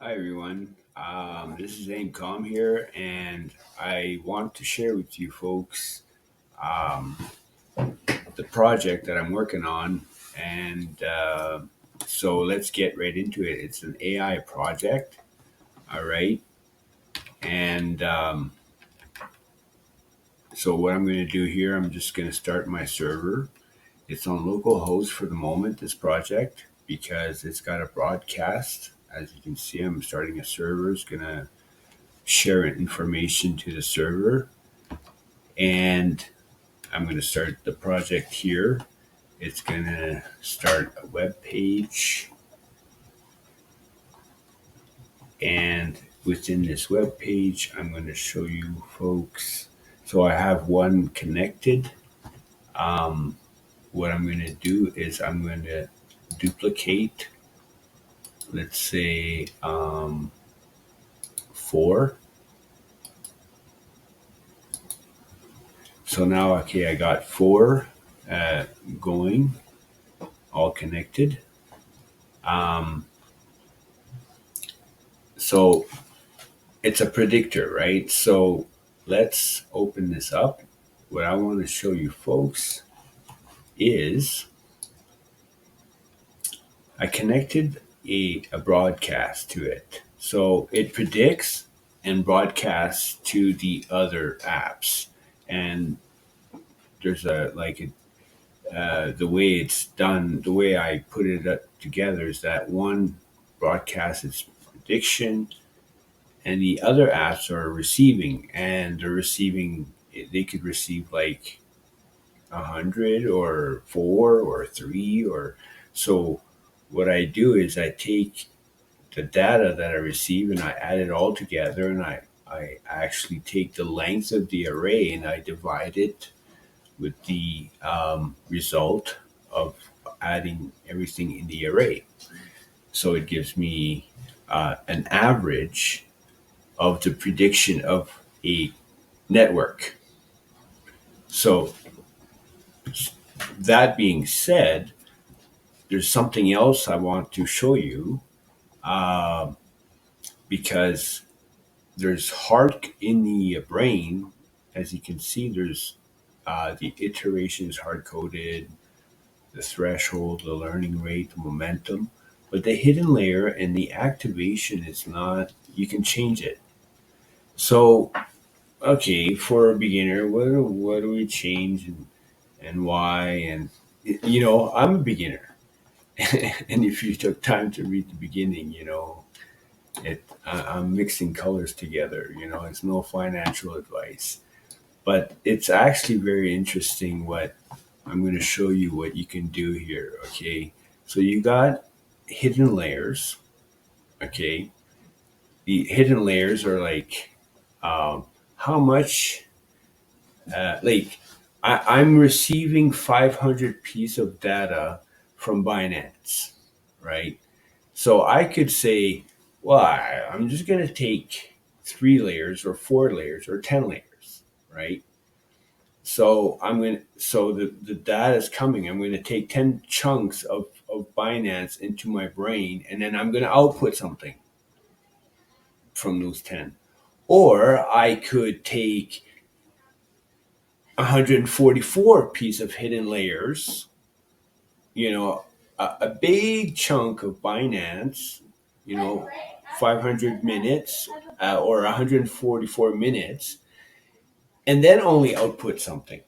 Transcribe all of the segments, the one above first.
Hi everyone. This is Aimcom here, and I want to share with you folks um, the project that I'm working on. And so let's get right into it. It's an AI project, all right. And so what I'm going to do here, I'm just going to start my server. It's on localhost for the moment. This project because it's got a broadcast. As you can see, I'm starting a server. It's going to share information to the server, and I'm going to start the project here. It's going to start a web page, and within this web page, I'm going to show you folks. So I have one connected. Um, what I'm going to do is I'm going to duplicate, let's say, four. So now, okay, I got four uh, going, all connected. Um, so it's a predictor, right? So let's open this up. What I want to show you folks is I connected a broadcast to it. So it predicts and broadcasts to the other apps. And there's the way it's done, the way I put it together is that one broadcasts its prediction, and the other apps are receiving, and they're receiving. They could receive like 100 or four or three or so. What I do is I take the data that I receive and I add it all together, and I actually take the length of the array and I divide it with the result of adding everything in the array. So it gives me an average of the prediction of a network. So, that being said, there's something else I want to show you uh, because there's hard in the brain. As you can see, there's the iteration is hard coded, the threshold, the learning rate, the momentum. But the hidden layer and the activation is not, you can change it. So, okay, for a beginner, what do we change and why? And, I'm a beginner. And if you took time to read the beginning, I'm mixing colors together. It's no financial advice, but it's actually very interesting what I'm going to show you what you can do here. Okay, so you got hidden layers. Okay, the hidden layers are like how much, like I'm receiving 500 piece of data from Binance, right? So I could say, well, I'm just going to take three layers or four layers or 10 layers, right? So the data is coming. I'm going to take 10 chunks of Binance into my brain, and then I'm going to output something from those 10. Or I could take 144 piece of hidden layers, you know, a big chunk of Binance, you know, 500 minutes or 144 minutes, and then only output something.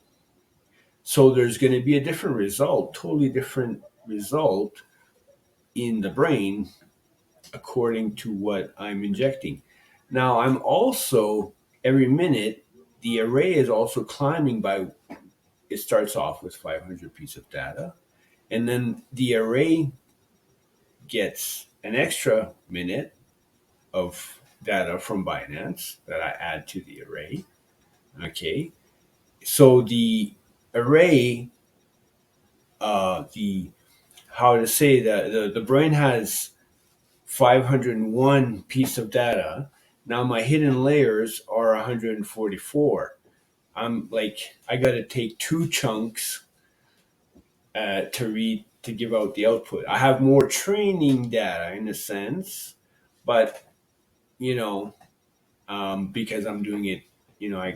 So there's going to be a different result, totally different result in the brain according to what I'm injecting. Now, I'm also, every minute, the array is also climbing by, it starts off with 500 pieces of data, and then the array gets an extra minute of data from Binance that I add to the array. Okay. So the array, the how to say that the brain has 501 piece of data. Now my hidden layers are 144. I'm like, I got to take two chunks to read to give out the output. I have more training data in a sense, But you know, because I'm doing it, I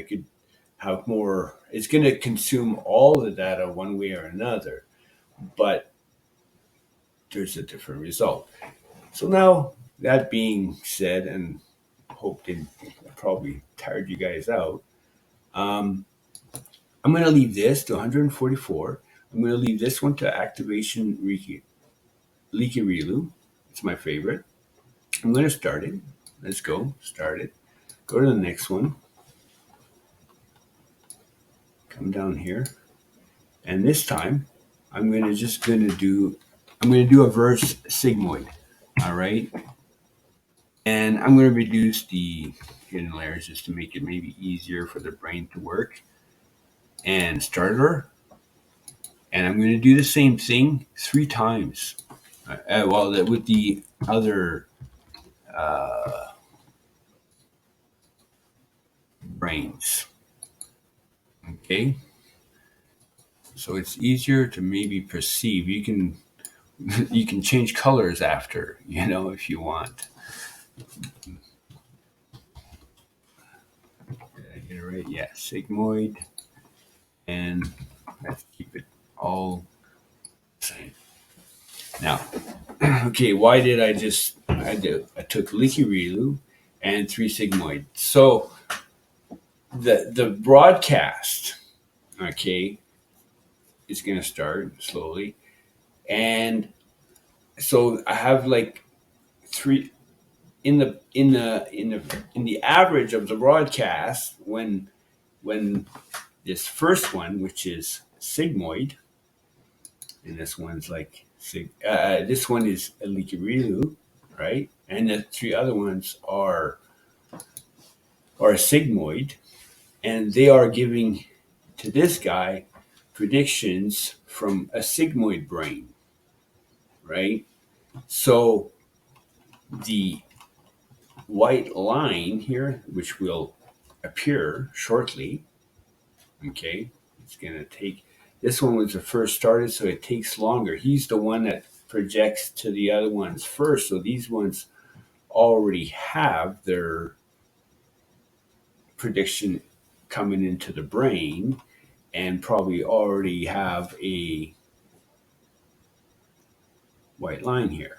could have more. It's going to consume all the data one way or another, but there's a different result. So now that being said, and hope didn't probably tired you guys out. Um, I'm going to leave this to 144. I'm going to leave this one to activation leaky relu. It's my favorite. I'm going to start it. Let's go. Start it. Go to the next one. Come down here. And this time, I'm going to do a verse sigmoid. All right. And I'm going to reduce the hidden layers just to make it maybe easier for the brain to work. And starter. And I'm going to do the same thing 3 times. With the other brains. Okay. So it's easier to maybe perceive. You can you can change colors after, if you want. Did I get it right? Yeah, sigmoid, and let's keep it all the same. Now, okay, why did I took leaky relu and 3 sigmoid. So the broadcast, okay, is going to start slowly, and so I have like three in the average of the broadcast when this first one, which is sigmoid, and this one's like this one is a leaky relu, right? And the 3 other ones are a sigmoid, and they are giving to this guy predictions from a sigmoid brain, right? So the white line here, which will appear shortly, okay, it's going to take. This one was the first started, so it takes longer. He's the one that projects to the other ones first, so these ones already have their prediction coming into the brain and probably already have a white line here.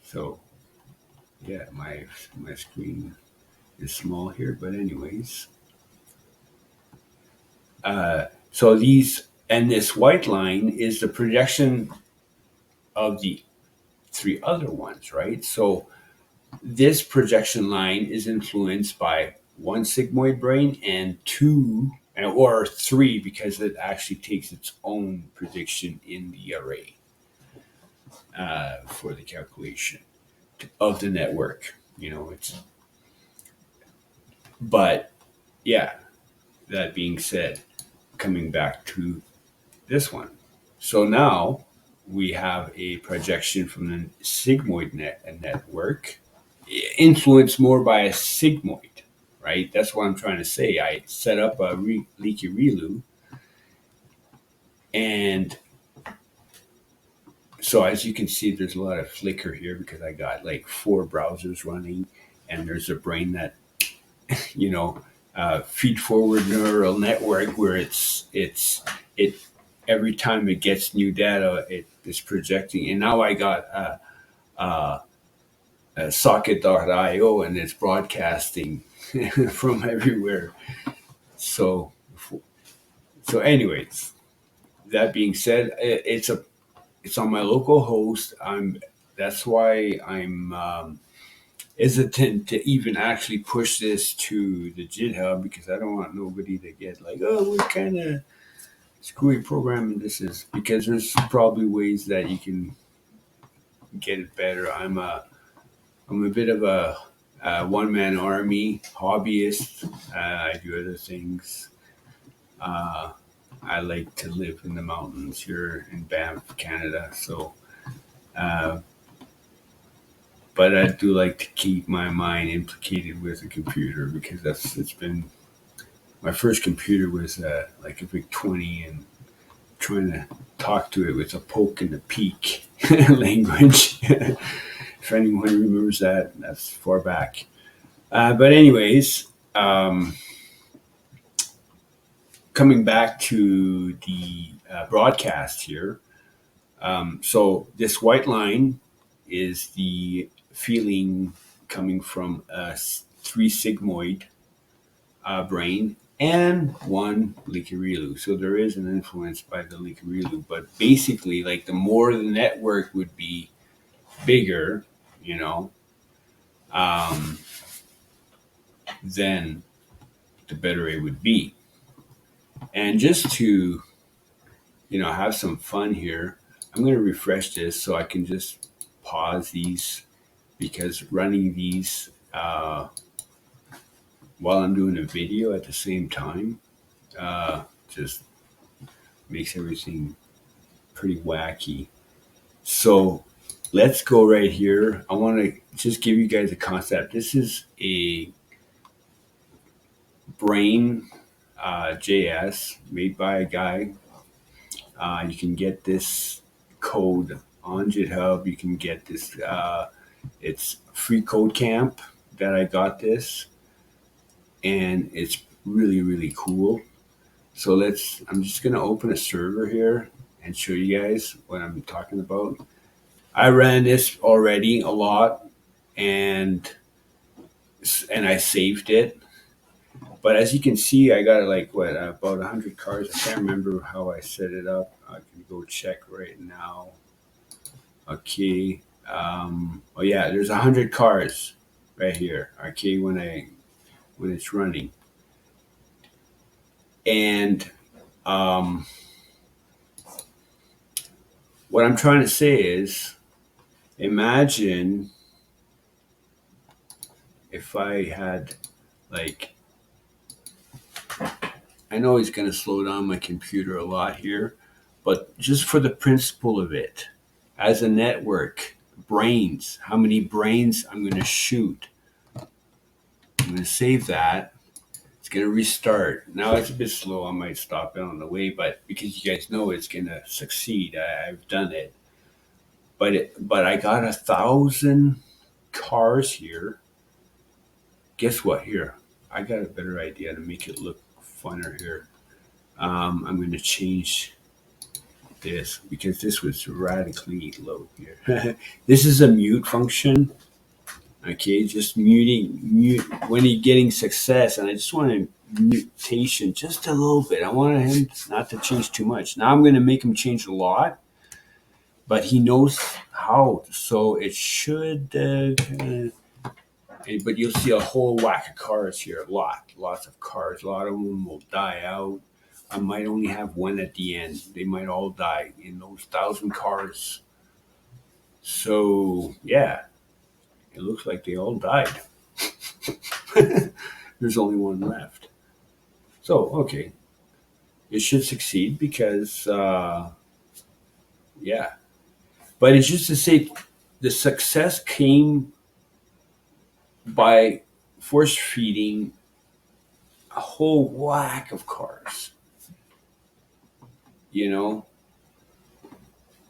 So, yeah, my screen is small here, but anyways, so these and this white line is the projection of the 3 other ones, right? So this projection line is influenced by 1 sigmoid brain and 2 or 3 because it actually takes its own prediction in the array for the calculation of the network. But yeah, that being said, coming back to this one. So now we have a projection from the sigmoid network influenced more by a sigmoid, right? That's what I'm trying to say. I set up a leaky relu, and so as you can see, there's a lot of flicker here because I got like 4 browsers running, and there's a brain that feed forward neural network where it every time it gets new data, it is projecting. And now I got a socket.io, and it's broadcasting from everywhere. So, anyways, that being said, it's on my local host. That's why I'm hesitant to even actually push this to the GitHub because I don't want nobody to get like, oh, what kind of screwy programming this is, because there's probably ways that you can get it better. I'm a bit of a one-man army hobbyist. I do other things. I like to live in the mountains here in Banff, Canada. So, but I do like to keep my mind implicated with a computer because it's been my first computer was like a VIC 20, and trying to talk to it with a poke and a peek language. If anyone remembers that, that's far back. But anyways, coming back to the broadcast here. So this white line is the feeling coming from a three sigmoid brain and one Likirilu. So there is an influence by the Likirilu, but basically, like the more the network would be bigger, you know, um, then the better it would be. And just to, have some fun here, I'm going to refresh this so I can just pause these because running these while I'm doing a video at the same time just makes everything pretty wacky. So let's go right here. I want to just give you guys a concept. This is a brain JS made by a guy. You can get this code on GitHub. You can get this. It's free code camp that I got this, and it's really really cool. So I'm just gonna open a server here and show you guys what I'm talking about. I ran this already a lot, and I saved it. But as you can see, I got like about 100 cards. I can't remember how I set it up. I can go check right now. Okay. Oh yeah, there's 100 cards right here. Okay, when it's running, and what I'm trying to say is, imagine if I had like, I know he's going to slow down my computer a lot here, but just for the principle of it, as a network, brains, how many brains I'm going to shoot. I'm going to save that. It's going to restart. Now it's a bit slow. I might stop it on the way, but because you guys know it's going to succeed, I've done it. But I got 1,000 cars here. Guess what? Here, I got a better idea to make it look funner here. I'm going to change this because this was radically low here. This is a mute function. Okay, just mute when you're getting success, and I just want a mutation just a little bit. I want him not to change too much. Now I'm going to make him change a lot, but he knows how, so it should. But you'll see a whole whack of cars here. Lots of cars. A lot of them will die out. I might only have one at the end. They might all die in those 1,000 cars. So yeah, it looks like they all died. There's only one left. So okay, it should succeed because yeah. But it's just to say, the success came by force feeding a whole whack of cars,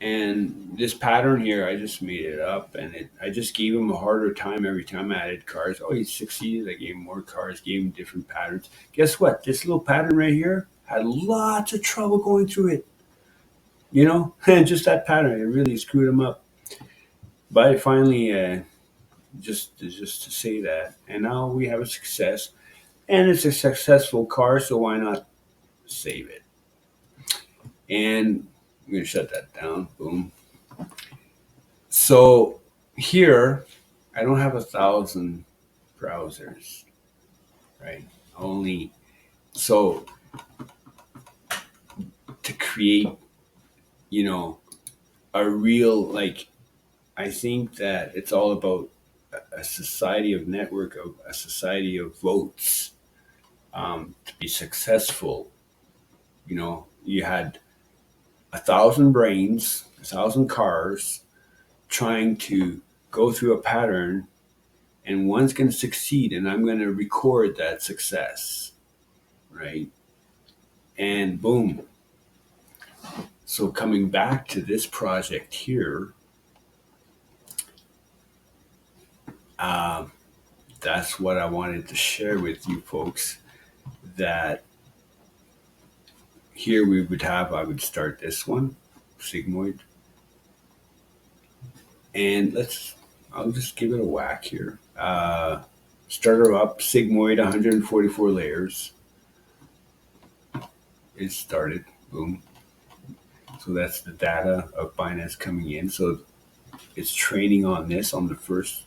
and this pattern here, I just made it up, and I just gave him a harder time every time I added cars. Oh, he succeeded. I gave him more cars, gave him different patterns. Guess what? This little pattern right here had lots of trouble going through it. And just that pattern, it really screwed him up. But I finally, just to say that, and now we have a success, and it's a successful car, so why not save it? And I'm going to shut that down. Boom. So here, I don't have 1,000 browsers, right? Only so to create, a real, like, I think that it's all about a society of network, of a society of votes, to be successful. You had 1,000 brains, 1,000 cars trying to go through a pattern, and one's going to succeed, and I'm going to record that success, right? And boom, So coming back to this project here, um, that's what I wanted to share with you folks. That here we would have, I would start this one, sigmoid, and I'll just give it a whack here. Start her up, sigmoid, 144 layers. It started, boom. So that's the data of Binance coming in. So it's training on this on the first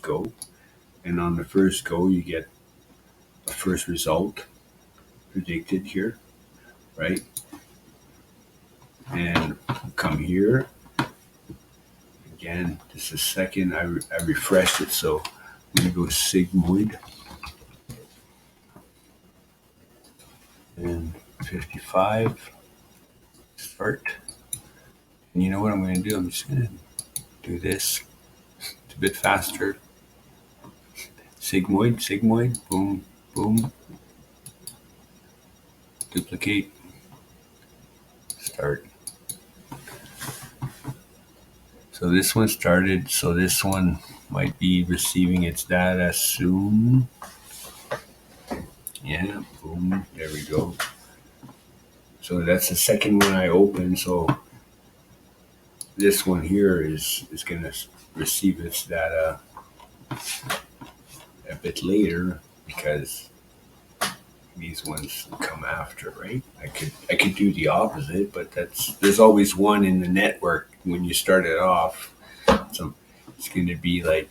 go, and on the first go you get a first result predicted here, right? And come here again. This is second. I refreshed it, so I'm gonna go sigmoid and 55 start. And you know what I'm gonna do? I'm just gonna do this. It's a bit faster. Sigmoid, boom, boom. Duplicate, start. So this one started, so this one might be receiving its data soon. Yeah, boom, there we go. So that's the second one I opened. So this one here is going to receive its data a bit later because these ones come after, right? I could do the opposite, but there's always one in the network when you start it off. So it's going to be like,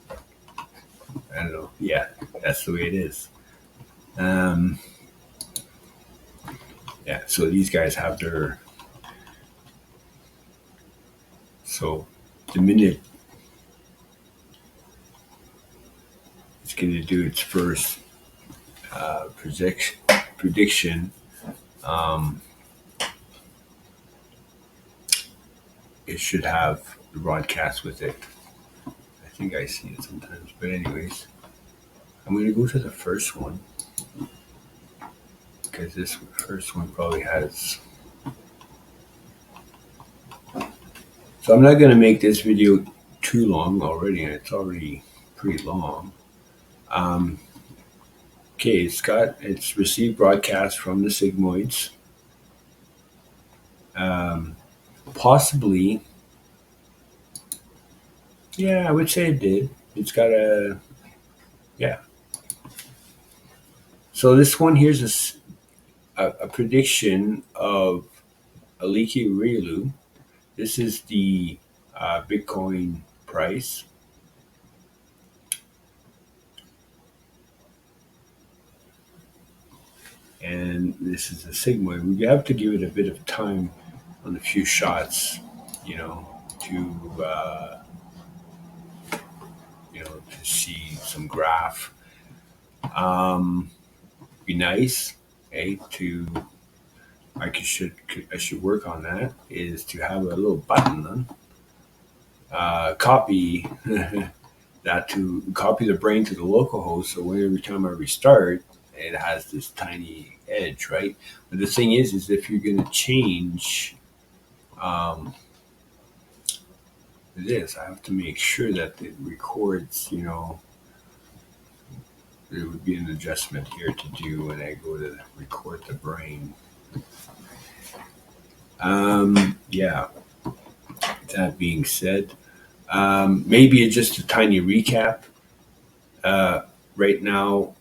I don't know. Yeah, that's the way it is. Yeah, so these guys have their, so the minute it's going to do its first prediction, it should have the broadcast with it. I think I see it sometimes, but anyways, I'm going to go to the first one because this first one probably has. So I'm not going to make this video too long already, and it's already pretty long. Okay, it's received broadcast from the sigmoids. Possibly, yeah, I would say it did. It's got yeah. So this one here's a prediction of a leaky Rilu. This is the Bitcoin price. And this is a sigma. We have to give it a bit of time on a few shots, to see some graph. Be nice, I should work on that, is to have a little button on, copy that to copy the brain to the local host. So every time I restart, it has this tiny edge, right? But the thing is if you're going to change this, I have to make sure that it records, there would be an adjustment here to do when I go to record the brain. Yeah. That being said, maybe just a tiny recap. Right now,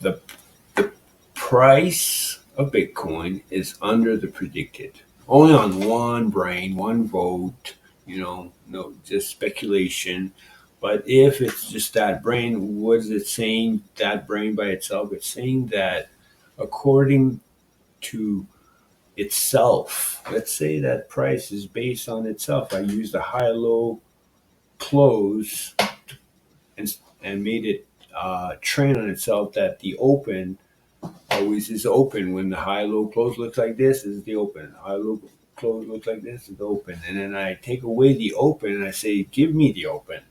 the price of Bitcoin is under the predicted. Only on one brain, one vote, no, just speculation. But if it's just that brain, what is it saying, that brain by itself? It's saying that according to itself, let's say that price is based on itself. I used a high-low close and made it train on itself that the open always is open. When the high-low close looks like this, is the open. High-low close looks like this, is the open. And then I take away the open and I say, give me the open.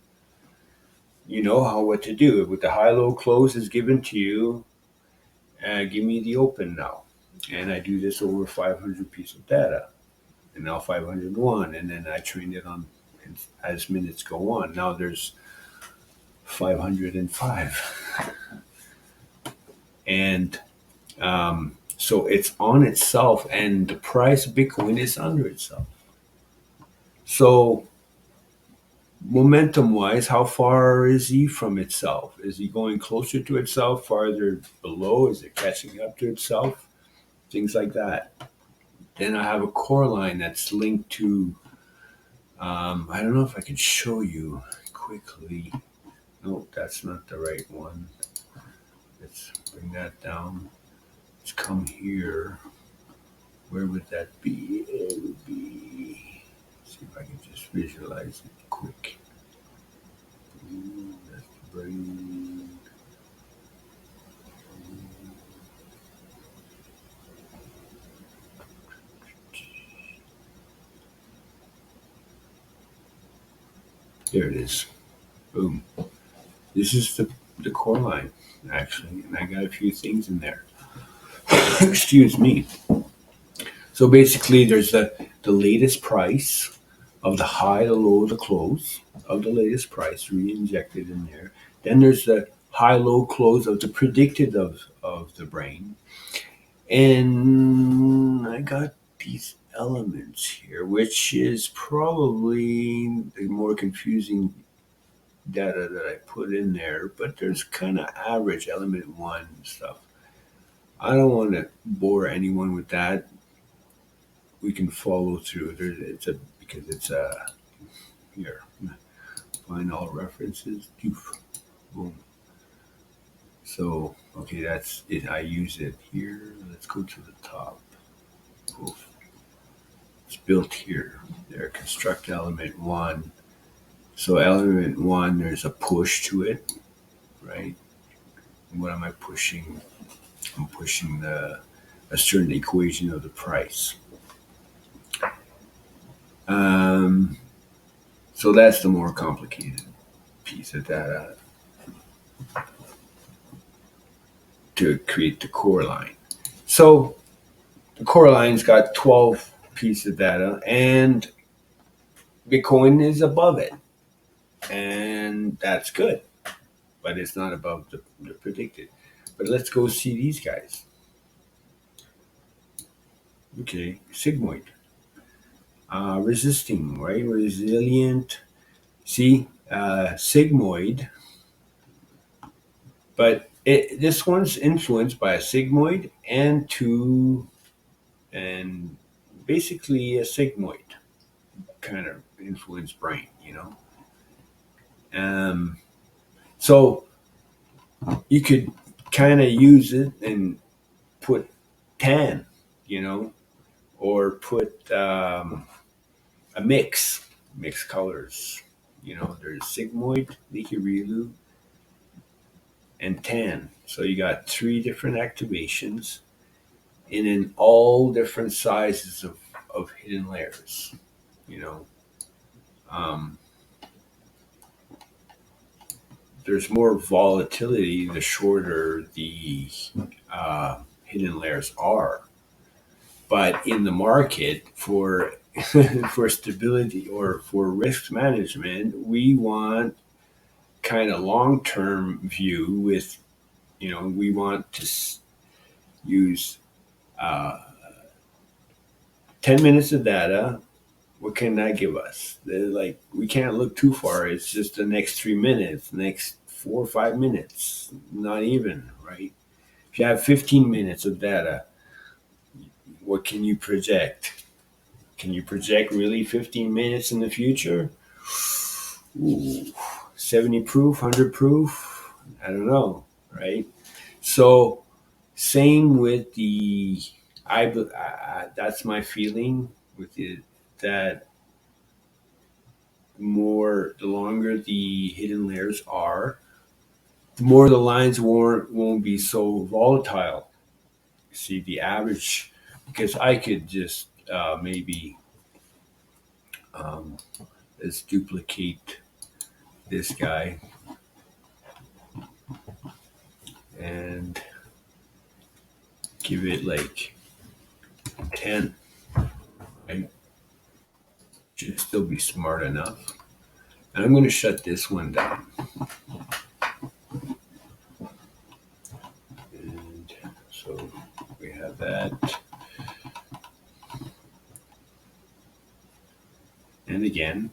You know what to do. With the high-low close is given to you, give me the open now. And I do this over 500 pieces of data, and now 501, and then I train it on as minutes go on. Now there's 505, and so it's on itself, and the price of Bitcoin is under itself. So momentum wise, how far is he from itself? Is he going closer to itself, farther below? Is it catching up to itself? Things like that. Then I have a core line that's linked to, I don't know if I can show you quickly. No, that's not the right one. Let's bring that down. Let's come here. Where would that be? It would be, see if I can just visualize it quick. That's the brain. There it is. Boom. This is the core line, actually, and I got a few things in there. Excuse me. So basically, there's the latest price of the high, the low, the close of the latest price re-injected in there. Then there's the high, low, close of the predicted of the brain. And I got these elements here, which is probably the more confusing data that I put in there, but there's kind of average element one stuff. I don't want to bore anyone with that. We can follow through. It's a because it's a here. Find all references. Boom. So okay, that's it. I use it here. Let's go to the top. Oof. It's built here. There, construct element one. So element one, there's a push to it, right? What am I pushing? I'm pushing a certain equation of the price. Um, so that's the more complicated piece of data to create the core line. So the core line's got 12 pieces of data, and Bitcoin is above it, and that's good, but it's not above the predicted. But let's go see these guys. Okay, sigmoid. Resisting, right? Resilient. See, sigmoid, but this one's influenced by a sigmoid and basically a sigmoid kind of influenced brain, you know. So you could kind of use it and put tan, you know, or put a mix colors. You know, there's sigmoid, Nikirilu, and tan. So you got three different activations and in all different sizes of hidden layers. You know, um, there's more volatility the shorter the hidden layers are. But in the market for for stability or for risk management, we want kind of long term view with we want to use uh, 10 minutes of data. What can that give us? Like we can't look too far. It's just the next 3 minutes, next 4 or 5 minutes, not even right. If you have 15 minutes of data, what can you project? Can you project really 15 minutes in the future? Ooh, 70 proof, 100 proof? I don't know, right? So, same with that's my feeling with it, that the longer the hidden layers are, the more the lines won't be so volatile. See, the average, because I could just maybe um, let's duplicate this guy and give it like 10. I should still be smart enough. And I'm going to shut this one down. And so we have that. And again,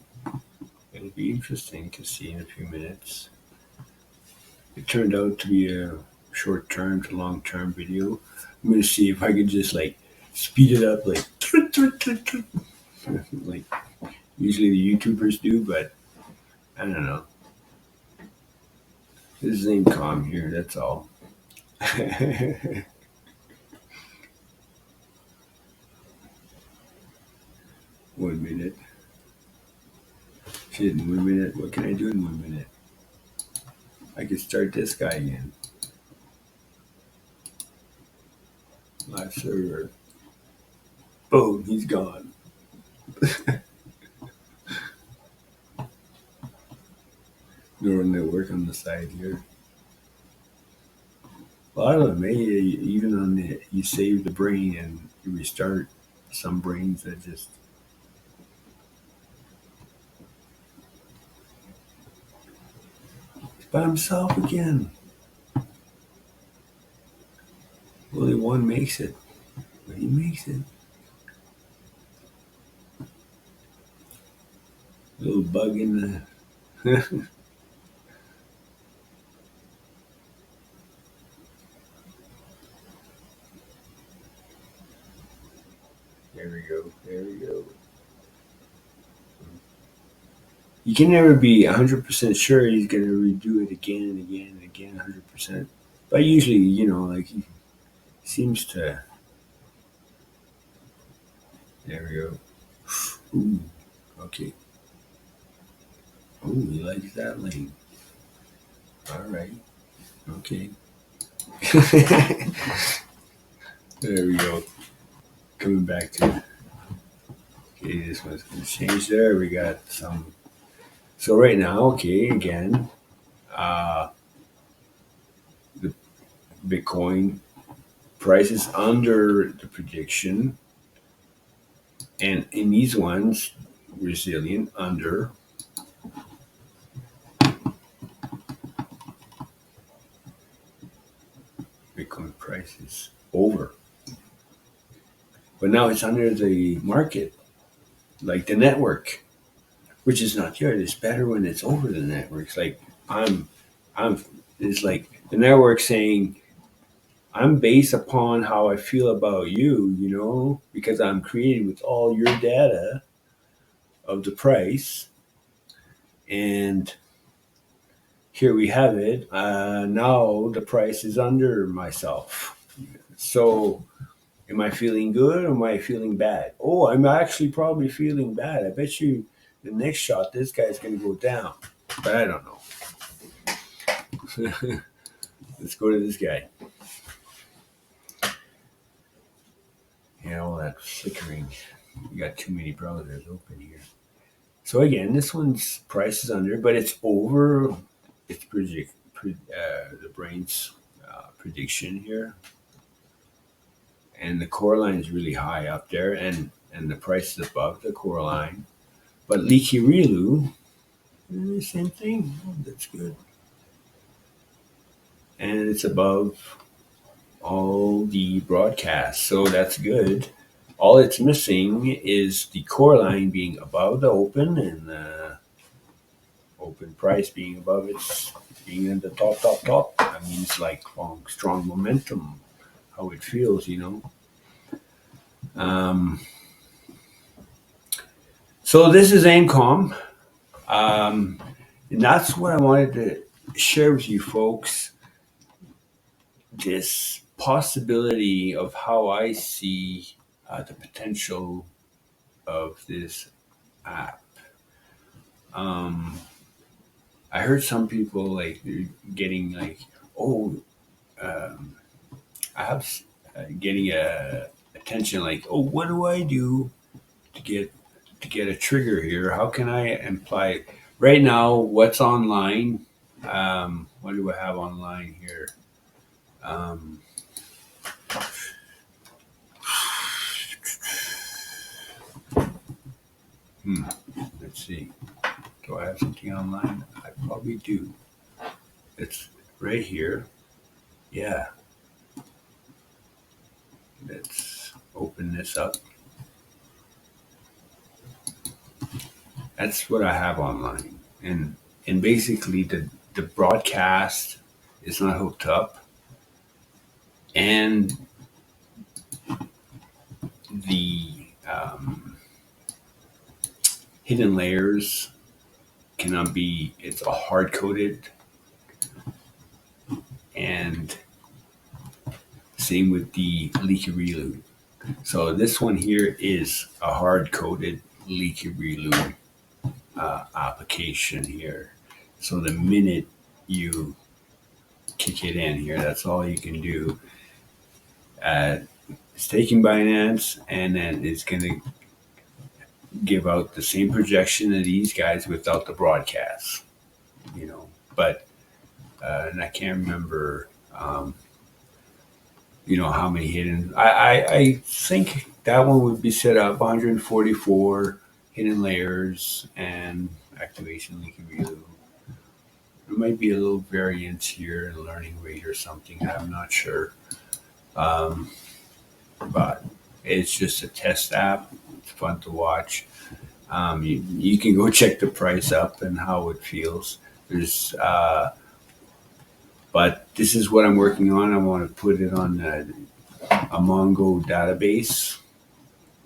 it'll be interesting to see in a few minutes. It turned out to be a short term to long term video. I'm going to see if I can just like speed it up like like usually the YouTubers do, but I don't know. This ain't calm here, that's all. 1 minute. Shit, in 1 minute. What can I do in 1 minute? I could start this guy again. Live server. Boom, he's gone. Neural network on the side here. A lot of them, even on the, you save the brain and you restart some brains that just. He's by himself again. Only one makes it, but he makes it. Little bug in the. There we go. There we go. You can never be 100% sure he's going to redo it again and again and again, 100%. But usually, like he seems to. There we go. Ooh, okay. Ooh, he likes that lane. All right. Okay. There we go. Coming back to. Okay, this one's going to change there. We got some. So right now, okay, again, the Bitcoin price is under the prediction. And in these ones, resilient under. Bitcoin price is over. But now it's under the market, like the network, which is not good. It's better when it's over the network. It's like I'm it's like the network saying I'm based upon how I feel about you, because I'm created with all your data of the price. And here we have it. Now the price is under myself. So am I feeling good or am I feeling bad? Oh, I'm actually probably feeling bad. I bet you the next shot, this guy's going to go down. But I don't know. Let's go to this guy. Yeah, all that flickering. You got too many browsers open here. So again, this one's price is under, but it's over. It's the brain's prediction here, and the core line is really high up there, and the price is above the core line. But Leaky Relu, same thing. Oh, that's good, and it's above all the broadcasts, so that's good. All it's missing is the core line being above the open and the open price being above its being in the top. That means like strong momentum, how it feels. So this is AIMCOM, and that's what I wanted to share with you folks. This possibility of how I see the potential of this app. I heard some people like they're getting like, oh, um, apps getting attention. Like, oh, what do I do to get a trigger here? How can I apply right now? What's online? What do I have online here? Um, Let's see. Do I have something online? I probably do. It's right here. Yeah. Let's open this up. That's what I have online. And basically the broadcast is not hooked up, and the hidden layers cannot be, it's a hard coded, and same with the leaky reload. So this one here is a hard coded leaky reload application here. So the minute you kick it in here, that's all you can do. It's taking Binance, and then it's going to give out the same projection of these guys without the broadcast, you know. But and I can't remember, how many hidden. I think that one would be set up 144 hidden layers and activation leaky reload. There might be a little variance here in learning rate or something. I'm not sure. But it's just a test app. It's fun to watch. You can go check the price up and how it feels. But this is what I'm working on. I want to put it on a Mongo database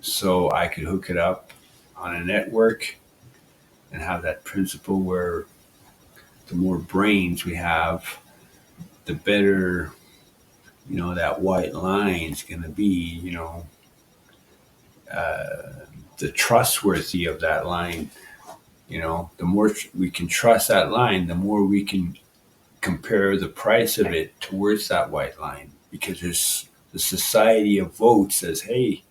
so I could hook it up on a network and have that principle where the more brains we have, the better, that white line is going to be, the trustworthy of that line. The more we can trust that line, the more we can compare the price of it towards that white line, because there's the society of votes says, hey,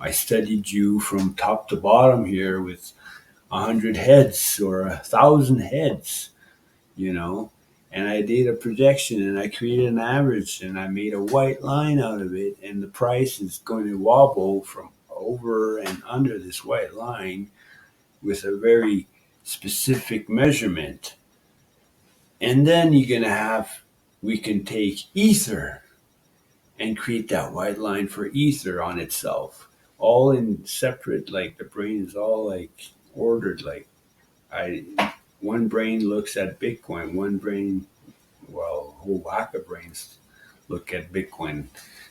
I studied you from top to bottom here with 100 heads or 1,000 heads, and I did a projection and I created an average and I made a white line out of it, and the price is going to wobble from over and under this white line with a very specific measurement. And then we can take ether and create that white line for ether on itself, all in separate, like the brain is all like ordered, like one brain looks at Bitcoin, a whole whack of brains look at Bitcoin,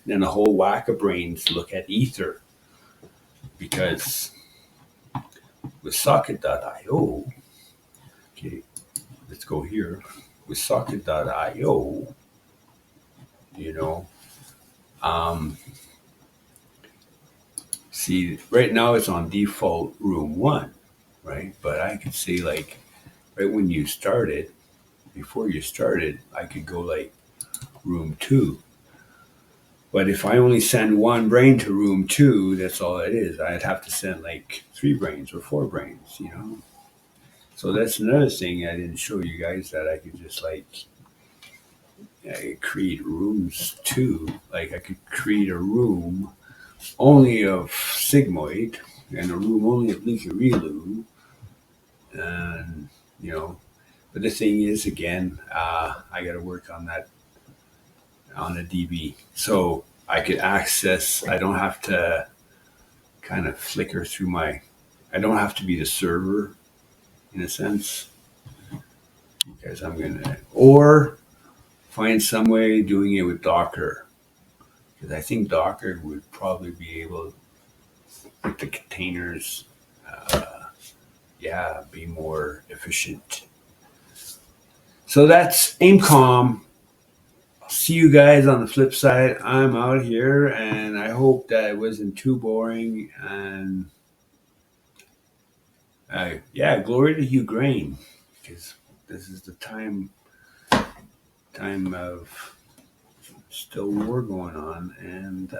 then a whole whack of brains look at ether, because with socket.io, okay, let's go here, with socket.io, see, right now it's on default room 1, right? But I could say, like, right when you started, before you started, I could go like room 2. But if I only send one brain to room 2, that's all it is. I'd have to send like 3 brains or 4 brains, So that's another thing I didn't show you guys, that I could just create rooms too. Like I could create a room only of sigmoid and a room only of leaky reload, and but the thing is, again, I got to work on that on a DB, so I could access. I don't have to kind of flicker through I don't have to be the server in a sense, because I'm gonna or find some way doing it with Docker, because I think Docker would probably be able, with the containers, be more efficient. So that's AIMCOM. I'll see you guys on the flip side. I'm out here, and I hope that it wasn't too boring. And glory to Ukraine, because this is the time of still war going on, and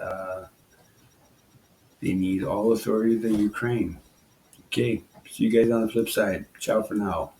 they need all authority of the Ukraine. Okay, see you guys on the flip side. Ciao for now.